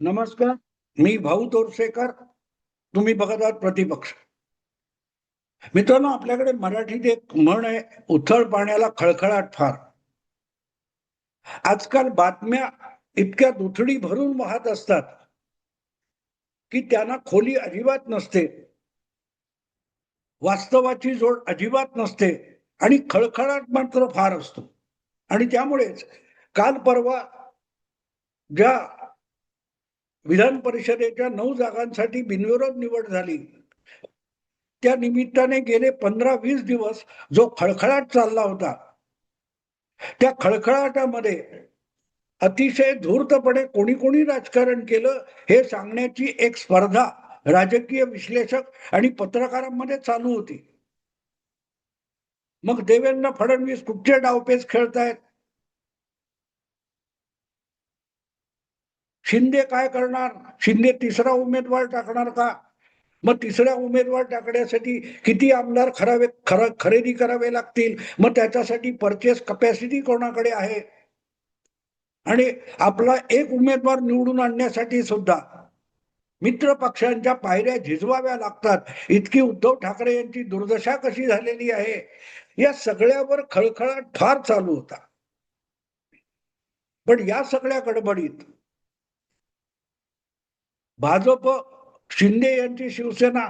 नमस्कार. मी भाऊ तोरसेकर. तुम्ही बघत आहात प्रतिपक्ष. मित्रांनो, आपल्याकडे मराठीत एक म्हण आहे, उथळ पाण्याला खळखळाट फार. आजकाल बातम्या इतक्या दुथडी भरून वाहत असतात की त्यांना खोली अजिबात नसते, वास्तवाची जोड अजिबात नसते आणि खळखळाट मात्र फार असतो. आणि त्यामुळेच काल परवा ज्या विधान परिषदेच्या 9 जागांसाठी बिनविरोध निवड झाली, त्या निमित्ताने गेले 15-20 दिवस जो खळखळाट चालला होता, त्या खळखळाटामध्ये अतिशय धूर्तपणे कोणी कोणी राजकारण केलं हे सांगण्याची एक स्पर्धा राजकीय विश्लेषक आणि पत्रकारांमध्ये चालू होती. मग देवेंद्र फडणवीस कुठचे डावपेच खेळतायत, शिंदे काय करणार, शिंदे तिसरा उमेदवार टाकणार का, मग तिसऱ्या उमेदवार टाकण्यासाठी किती आमदार खरेदी करावे लागतील, मग त्याच्यासाठी परचेस कपॅसिटी कोणाकडे आहे, आणि आपला एक उमेदवार निवडून आणण्यासाठी सुद्धा मित्र पक्षांच्या पायऱ्या झिजवाव्या लागतात. इतकी उद्धव ठाकरे यांची दुर्दशा कशी झालेली आहे, या सगळ्यावर खळखळाट फार चालू होता. पण या सगळ्या गडबडीत भाजप, शिंदे यांची शिवसेना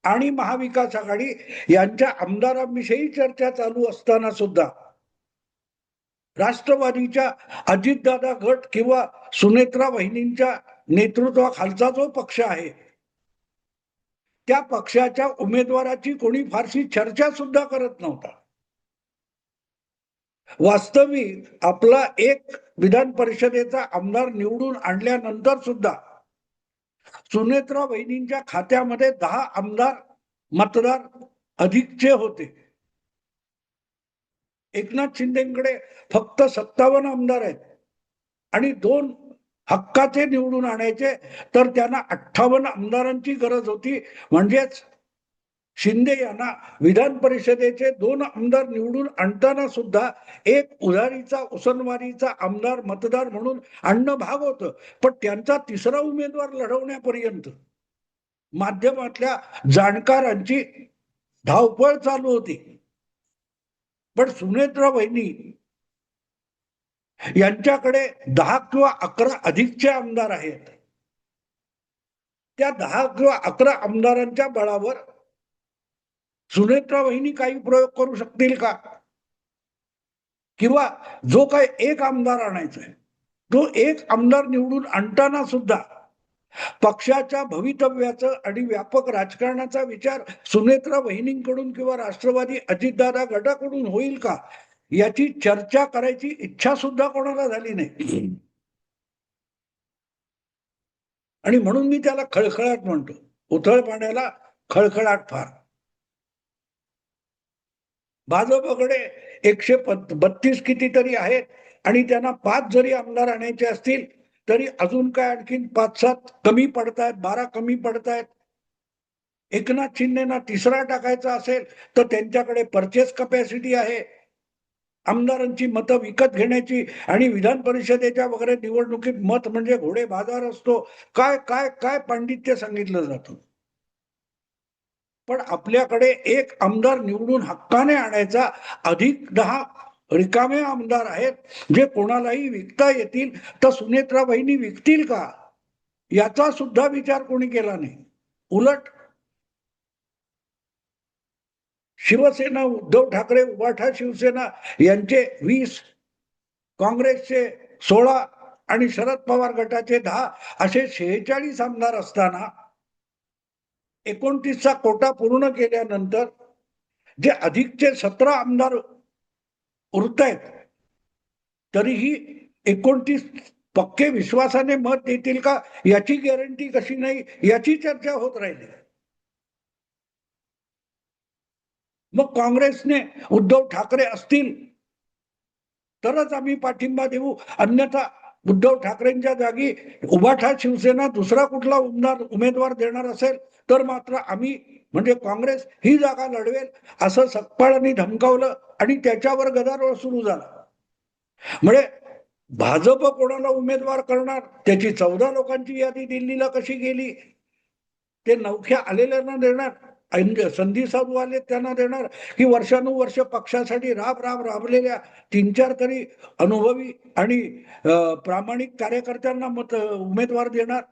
आणि महाविकास आघाडी यांच्या आमदारांविषयी चर्चा चालू असताना सुद्धा राष्ट्रवादीच्या अजितदादा गट किंवा सुनेत्रा वहिनींच्या नेतृत्वाखालचा जो पक्ष आहे, त्या पक्षाच्या उमेदवाराची कोणी फारशी चर्चा सुद्धा करत नव्हता. वास्तविक आपला एक विधान परिषदेचा आमदार निवडून आणल्यानंतर सुद्धा सुनेत्रा वहिनींच्या खात्यामध्ये 10 आमदार मतदार अधिकचे होते. एकनाथ शिंदेकडे फक्त 57 आमदार आहेत आणि 2 हक्काचे निवडून आणायचे, तर त्यांना 58 आमदारांची गरज होती. म्हणजेच शिंदे यांना विधान परिषदेचे 2 आमदार निवडून आणताना सुद्धा एक उधारीचा उसनवारीचा आमदार मतदार म्हणून आणणं भाग होतं. पण त्यांचा तिसरा उमेदवार लढवण्यापर्यंत माध्यमातल्या जाणकारांची धावपळ चालू होती. पण सुनेत्रा वहिनी यांच्याकडे 10 किंवा 11 अधिकचे आमदार आहेत. त्या 10 किंवा 11 आमदारांच्या बळावर सुनेत्रा वहिनी काही प्रयोग करू शकतील का, किंवा जो काय एक आमदार आणायचा आहे, तो एक आमदार निवडून आणताना सुद्धा पक्षाच्या भवितव्याचं आणि व्यापक राजकारणाचा विचार सुनेत्रा वहिनींकडून किंवा राष्ट्रवादी अजितदादा गटाकडून होईल का, याची चर्चा करायची इच्छा सुद्धा कोणाला झाली नाही. आणि म्हणून मी त्याला खळखळाट म्हणतो. उथळ पाण्याला खळखळाट फार. भाजपकडे 132 कितीतरी आहेत आणि त्यांना 5 जरी आमदार आणायचे असतील तरी अजून काय आणखीन 5-7 कमी पडतायत, 12 कमी पडतायत. एकनाथ शिंदेना तिसरा टाकायचा असेल तर त्यांच्याकडे परचेस कपॅसिटी आहे, आमदारांची मतं विकत घेण्याची, आणि विधान परिषदेच्या वगैरे निवडणुकीत मत म्हणजे घोडे बाजार असतो. काय काय काय पांडित्य सांगितलं जातं. पण आपल्याकडे एक आमदार निवडून हक्काने आणायचा, अधिक 10 रिकामे आमदार आहेत जे कोणालाही विकता येतील. तर सुनेत्रा वहिनी विकतील का, याचा सुद्धा विचार कोणी केला नाही. उलट शिवसेना, उद्धव ठाकरे, उभाठा शिवसेना यांचे 20, काँग्रेसचे 16 आणि शरद पवार गटाचे 10 असे 46 आमदार असताना 29चा कोटा पूर्ण केल्यानंतर जे अधिकचे 17 आमदार उरतायत, तरीही 29 पक्के विश्वासाने मत देतील का याची गॅरंटी कशी नाही, याची चर्चा होत राहिली. मग काँग्रेसने उद्धव ठाकरे असतील तरच आम्ही पाठिंबा देऊ, अन्यथा उद्धव ठाकरेंच्या जागी उभाठा शिवसेना दुसरा कुठला उमेदवार देणार असेल तर मात्र आम्ही म्हणजे काँग्रेस ही जागा लढवेल, असं सकपाळांनी धमकावलं आणि त्याच्यावर गदारोळ सुरू झाला. म्हणजे भाजप कोणाला उमेदवार करणार, त्याची 14 लोकांची यादी दिल्लीला कशी गेली, ते नवख्या आलेल्यांना देणार, संधी साधू आले त्यांना देणार, की वर्षानुवर्ष पक्षासाठी राबलेल्या 3-4 तरी अनुभवी आणि प्रामाणिक कार्यकर्त्यांना मत उमेदवार देणार.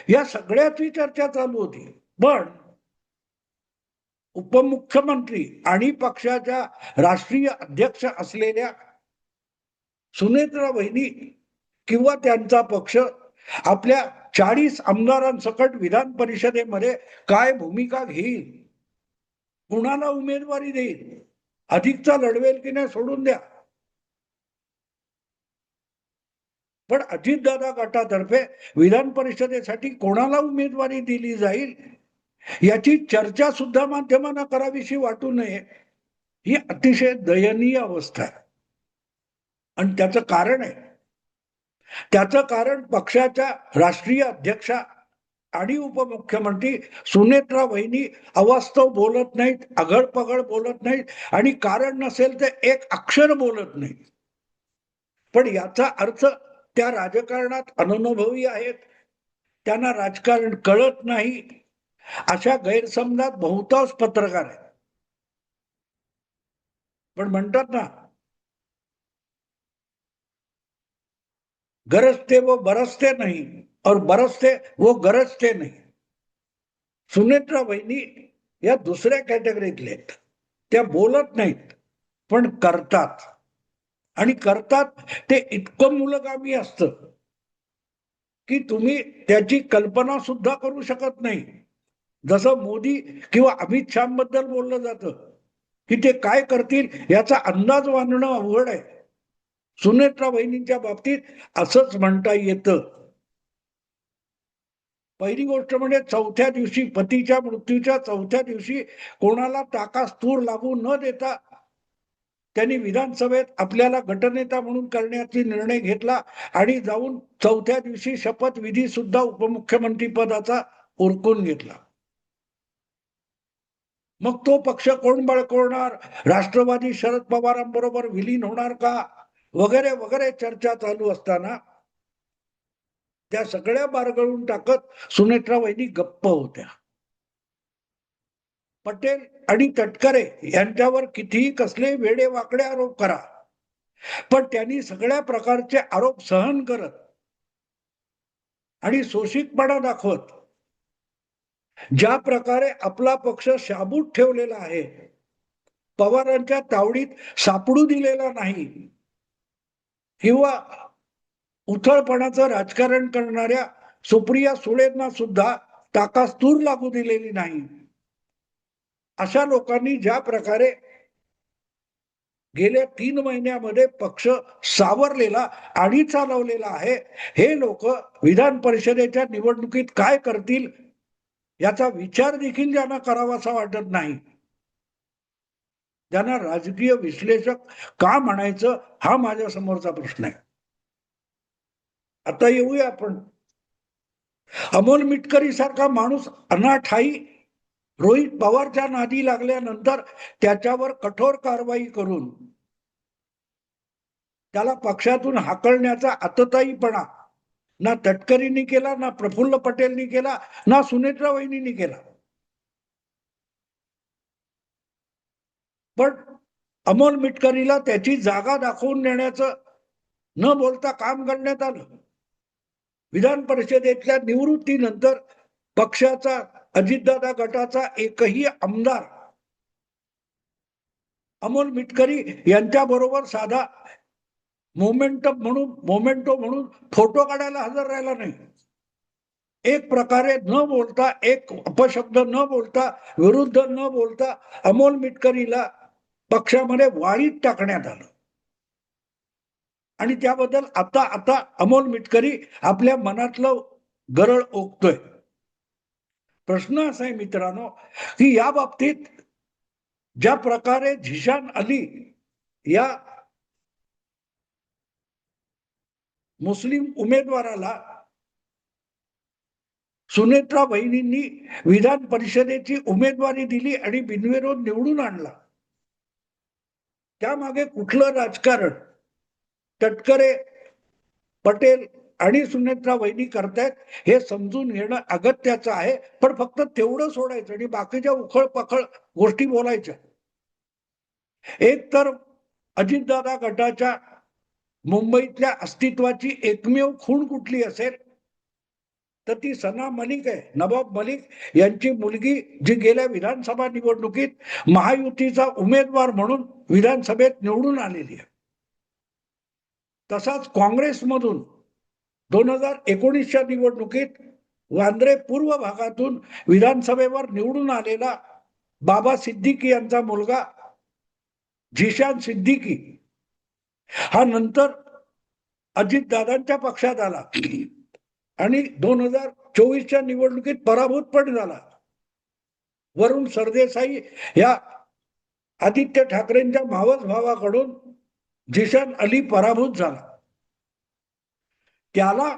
या सगळ्याची चर्चा चालू होती. पण उपमुख्यमंत्री आणि पक्षाच्या राष्ट्रीय अध्यक्ष असलेल्या सुनेत्रा वहिनी किंवा त्यांचा पक्ष आपल्या 40 आमदारांसकट विधान परिषदेमध्ये काय भूमिका घेईल, कुणाला उमेदवारी देईल, अधिकचा लढवेल की नाही सोडून द्या, पण अजितदादा गटातर्फे विधान परिषदेसाठी कोणाला उमेदवारी दिली जाईल याची चर्चा सुद्धा माध्यमांना करावीशी वाटू नये, ही अतिशय दयनीय अवस्था आहे. आणि त्याचं कारण आहे, त्याचं कारण पक्षाच्या राष्ट्रीय अध्यक्षा आणि उपमुख्यमंत्री सुनेत्रा वहिनी अवास्तव बोलत नाहीत, अघडपघड बोलत नाहीत आणि कारण नसेल तर एक अक्षर बोलत नाहीत. पण याचा अर्थ त्या राजकारणात अननुभवी आहेत, त्यांना राजकारण कळत नाही, अशा गैरसमजात बहुतांश पत्रकार आहेत. पण म्हणतात ना, गरजते वो बरसते नहीं और बरसते वो गरजते नहीं. सुनेत्रा वहिनी या दुसऱ्या कॅटेगरीतले आहेत. त्या बोलत नाहीत पण करतात, आणि करतात ते इतकं मूलगामी असतं की तुम्ही त्याची कल्पना सुद्धा करू शकत नाही. जसं मोदी किंवा अमित शहाबद्दल बोललं जातं की ते काय करतील याचा अंदाज बांधणं अवघड आहे, सुनेत्रा वहिनींच्या बाबतीत असंच म्हणता येतं. पहिली गोष्ट म्हणजे चौथ्या दिवशी, पतीच्या मृत्यूच्या चौथ्या दिवशी कोणाला टाकास तूर लागू न देता त्यांनी विधानसभेत आपल्याला गटनेता म्हणून करण्याचा निर्णय घेतला आणि जाऊन चौथ्या दिवशी शपथविधी सुद्धा उपमुख्यमंत्री पदाचा उरकून घेतला. मग तो पक्ष कोण बळकवणार, राष्ट्रवादी शरद पवारांबरोबर विलीन होणार का, वगैरे वगैरे चर्चा चालू असताना त्या सगळ्या बारगळून टाकत सुनेत्रा वहिनी गप्प होत्या. पटेल आणि तटकरे यांच्यावर कितीही कसले वेडे वाकडे आरोप करा, पण त्यांनी सगळ्या प्रकारचे आरोप सहन करत आणि सोशिकपणा दाखवत ज्या प्रकारे आपला पक्ष शाबूत ठेवलेला आहे, पवारांच्या तावडीत सापडू दिलेला नाही, किंवा उथळपणाचं राजकारण करणाऱ्या सुप्रिया सुळेंना सुद्धा टाकास तूर लागू दिलेली नाही, अशा लोकांनी ज्या प्रकारे गेल्या 3 महिन्यामध्ये पक्ष सावरलेला आणि चालवलेला आहे, हे लोक विधान परिषदेच्या निवडणुकीत काय करतील याचा विचार देखील ज्यांना करावासा वाटत नाही, त्यांना राजकीय विश्लेषक का म्हणायचं हा माझ्या समोरचा प्रश्न आहे. आता येऊया आपण, अमोल मिटकरी सारखा माणूस अनाठाई रोहित पवारच्या नादी लागल्यानंतर त्याच्यावर कठोर कारवाई करून त्याला पक्षातून हाकलण्याचा आतताईपणा ना तटकरींनी केला, ना प्रफुल्ल पटेलनी केला, ना सुनेत्रा वहिनींनी केला. पण अमोल मिटकरीला त्याची जागा दाखवून देण्याचं न बोलता काम करण्यात आलं. विधान परिषदेतल्या निवृत्तीनंतर पक्षाचा, अजितदादा गटाचा एकही आमदार अमोल मिटकरी यांच्या बरोबर साधा मोमेंटो म्हणून फोटो काढायला हजर राहिला नाही. एक प्रकारे न बोलता, एक अपशब्द न बोलता, विरुद्ध न बोलता अमोल मिटकरीला पक्षामध्ये वाळीत टाकण्यात आलं. आणि त्याबद्दल आता अमोल मिटकरी आपल्या मनातलं गरळ ओकतोय. प्रश्न असा आहे मित्रांनो, की या बाबतीत ज्या प्रकारे झिशान अली या मुस्लिम उमेदवाराला सुनेत्रा वहिनींनी विधान परिषदेची उमेदवारी दिली आणि बिनविरोध निवडून आणला, त्यामागे कुठलं राजकारण, तटकरे, पटेल आणि सुनेत्रा वहिनी करतायत हे समजून घेणं अगत्याचं आहे. पण फक्त तेवढं सोडायचं आणि बाकीच्या उखळ पखळ गोष्टी बोलायच्या. एक तर अजितदादा गटाच्या मुंबईतल्या अस्तित्वाची एकमेव खूण कुठली असेल तर ती सना मलिक आहे. नवाब मलिक यांची मुलगी जी गेल्या विधानसभा निवडणुकीत महायुतीचा उमेदवार म्हणून विधानसभेत निवडून आलेली आहे. तसाच काँग्रेसमधून 2019च्या निवडणुकीत वांद्रे पूर्व भागातून विधानसभेवर निवडून आलेला बाबा सिद्दीकी यांचा मुलगा झिशान सिद्दीकी हा नंतर अजितदादांच्या पक्षात आला आणि 2024च्या निवडणुकीत पराभूत पण झाला. वरुण सरदेसाई या आदित्य ठाकरेंच्या मावस भावाकडून झिशान अली पराभूत झाला. त्याला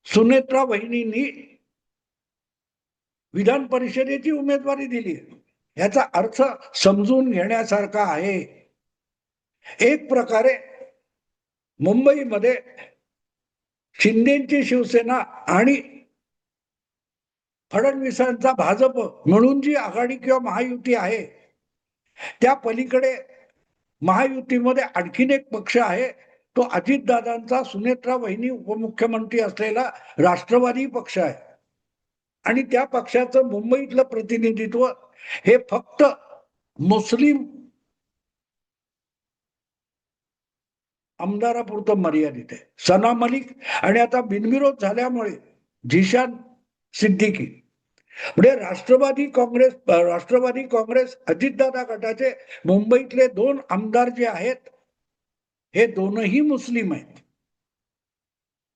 सुनेत्रा वहिनींनी विधान परिषदेची उमेदवारी दिली. याचा अर्थ समजून घेण्यासारखा आहे. एक प्रकारे मुंबईमध्ये शिंदेची शिवसेना आणि फडणवीसांचा भाजप मिळून जी आघाडी किंवा महायुती आहे त्या पलीकडे महायुतीमध्ये आणखीन एक पक्ष आहे तो अजितदादांचा सुनेत्रा वहिनी उपमुख्यमंत्री असलेला राष्ट्रवादी पक्ष आहे. आणि त्या पक्षाचं मुंबईतलं प्रतिनिधित्व हे फक्त मुस्लिम आमदारापुरतं मर्यादित आहे. सना मलिक आणि आता बिनविरोध झाल्यामुळे झिशान सिद्दीकी म्हणजे राष्ट्रवादी काँग्रेस अजितदादा गटाचे मुंबईतले 2 आमदार जे आहेत हे दोनही मुस्लिम आहेत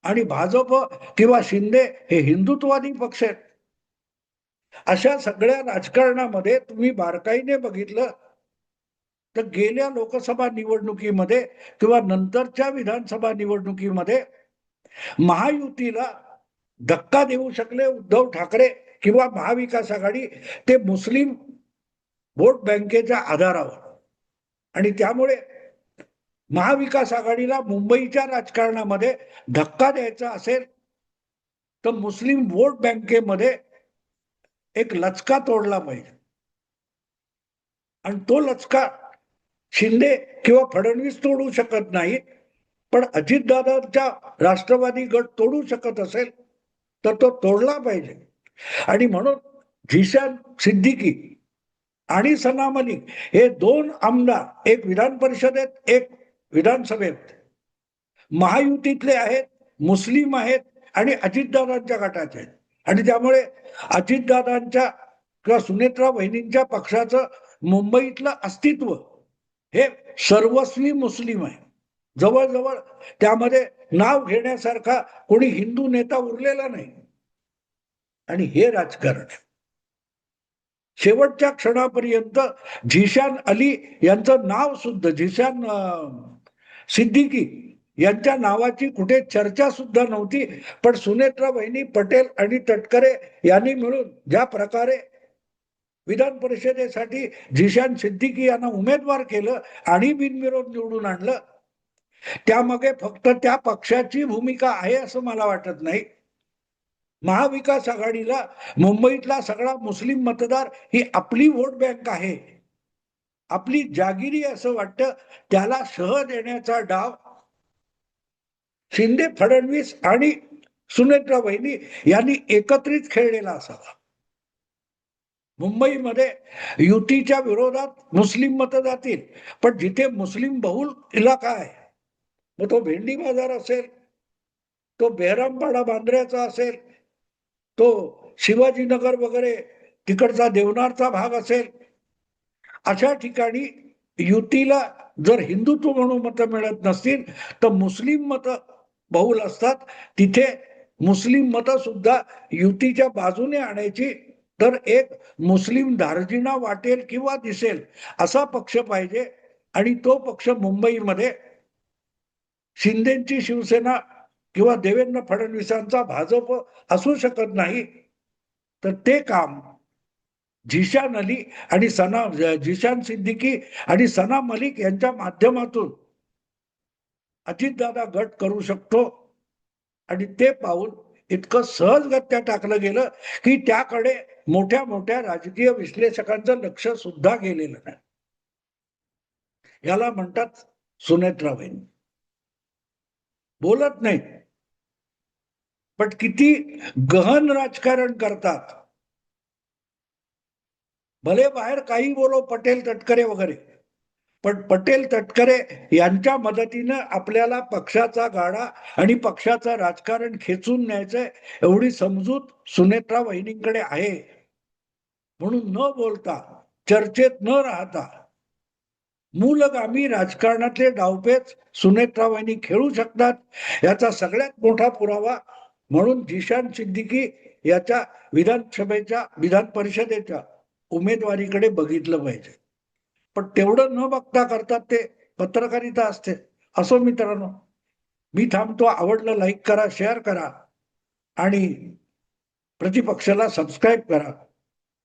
आणि भाजप किंवा शिंदे हे हिंदुत्ववादी पक्ष आहेत. अशा सगळ्या राजकारणामध्ये तुम्ही बारकाईने बघितलं तर गेल्या लोकसभा निवडणुकीमध्ये किंवा नंतरच्या विधानसभा निवडणुकीमध्ये महायुतीला धक्का देऊ शकले उद्धव ठाकरे किंवा महाविकास आघाडी ते मुस्लिम वोट बँकेच्या आधारावर. आणि त्यामुळे महाविकास आघाडीला मुंबईच्या राजकारणामध्ये धक्का द्यायचा असेल तर मुस्लिम वोट बँकेमध्ये एक लचका तोडला पाहिजे. आणि तो लचका शिंदे किंवा फडणवीस तोडू शकत नाहीत, पण अजितदादांचा राष्ट्रवादी गट तोडू शकत असेल तर तो तोडला पाहिजे. आणि म्हणून झिशान सिद्दीकी आणि सना मलिक हे 2 आमदार एक विधान परिषदेत एक विधानसभेत महायुतीतले आहेत, मुस्लिम आहेत आणि अजितदादांच्या गटाचे आहेत. आणि त्यामुळे अजितदादांच्या किंवा सुनेत्रा वहिनींच्या पक्षाचं मुंबईतलं अस्तित्व हे सर्वस्वी मुस्लिम आहे. जवळजवळ त्यामध्ये नाव घेण्यासारखा कोणी हिंदू नेता उरलेला नाही. आणि हे राजकारण शेवटच्या क्षणापर्यंत झिशान अली यांचं नाव सुद्धा झिशान सिद्दीकी यांच्या नावाची कुठे चर्चा सुद्धा नव्हती. पण सुनेत्रा वहिनी पटेल आणि तटकरे यांनी मिळून ज्या प्रकारे विधान परिषदेसाठी झिशान सिद्दीकी यांना उमेदवार केलं आणि बिनविरोध निवडून आणलं त्यामागे फक्त त्या पक्षाची भूमिका आहे असं मला वाटत नाही. महाविकास आघाडीला मुंबईतला सगळा मुस्लिम मतदार ही आपली वोट बँक आहे, आपली जागिरी असं वाटतं. त्याला शह देण्याचा डाव शिंदे फडणवीस आणि सुनेत्रा वहिनी यांनी एकत्रित खेळलेला असावा. मुंबईमध्ये युतीच्या विरोधात मुस्लिम मत जातील, पण जिथे मुस्लिम बहुल इलाका आहे मग तो भेंडी बाजार असेल, तो बेहरामपाडा बांद्र्याचा असेल, तो शिवाजीनगर वगैरे तिकडचा देवनारचा भाग असेल, अशा ठिकाणी युतीला जर हिंदुत्व म्हणून मतं मिळत नसतील तर मुस्लिम मतं बहुल असतात. तिथे मुस्लिम मतं सुद्धा युतीच्या बाजूने आणायची तर एक मुस्लिम धार्जिणा वाटेल किंवा दिसेल असा पक्ष पाहिजे. आणि तो पक्ष मुंबईमध्ये शिंदेची शिवसेना किंवा देवेंद्र फडणवीसांचा भाजप असू शकत नाही. तर ते काम झिशान अली आणि झिशान सिद्दीकी आणि सना मलिक यांच्या माध्यमातून अजितदादा गट करू शकतो. आणि ते पाऊल इतकं सहजगत्या टाकलं गेलं की त्याकडे मोठ्या मोठ्या राजकीय विश्लेषकांचं लक्ष सुद्धा गेलेलं नाही. याला म्हणतात सुनेत्राबाईंनी. बोलत नाही, पण किती गहन राजकारण करतात. भले बाहेर काही बोलो पटेल तटकरे वगैरे, पण पटेल तटकरे यांच्या मदतीनं आपल्याला पक्षाचा गाडा आणि पक्षाचं राजकारण खेचून न्यायचंय एवढी समजूत सुनेत्रा वहिनींकडे आहे. म्हणून न बोलता, चर्चेत न राहता मूलगामी राजकारणातले डावपेच सुनेत्रा वहिनी खेळू शकतात. याचा सगळ्यात मोठा पुरावा म्हणून जिशान सिद्दीकी याच्या विधान परिषदेच्या उमेदवारीकडे बघितलं पाहिजे. पण तेवढं न बघता करतात ते पत्रकारिता असते. असो मित्रांनो, मी थांबतो. आवडलं लाईक करा, शेअर करा आणि प्रतिपक्षाला सबस्क्राईब करा.